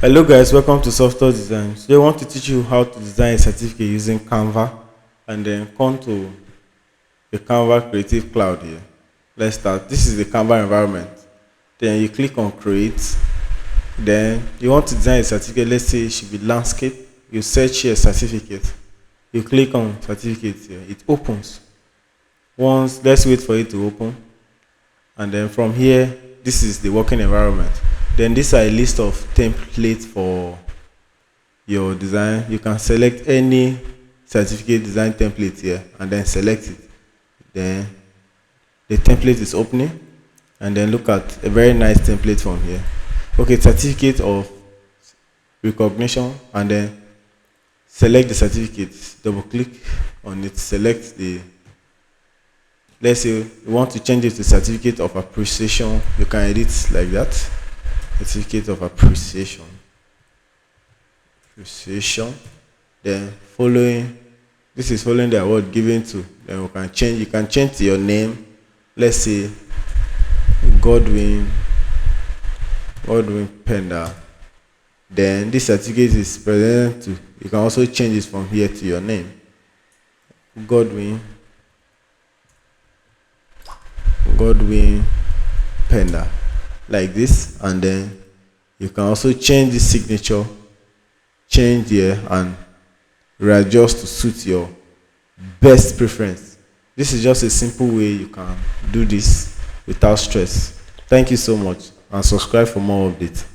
Hello guys, welcome to Software Design. Today I want to teach you how to design a certificate using Canva and then come to the Canva Creative Cloud here. Let's start. This is the Canva environment. Then you click on create. Then you want to design a certificate. Let's say it should be landscape. You search here certificate. You click on certificate here. It opens. Once, let's wait for it to open. And then from here, this is the working environment. Then these are a list of templates for your design. You can select any certificate design template here and then select it. Then the template is opening and then look at a very nice template from here. Okay, certificate of recognition, and then select the certificate, double click on it, select the, let's say you want to change it to certificate of appreciation. You can edit like that. Certificate of appreciation. Then following, this is following the award given to. Then you can change to your name. Let's say Godwin Penda. Then this certificate is presented to, you can also change it from here to your name. Godwin Penda, like this. And then you can also change the signature, change here and readjust to suit your best preference. This is just a simple way you can do this without stress. Thank you so much and subscribe for more updates.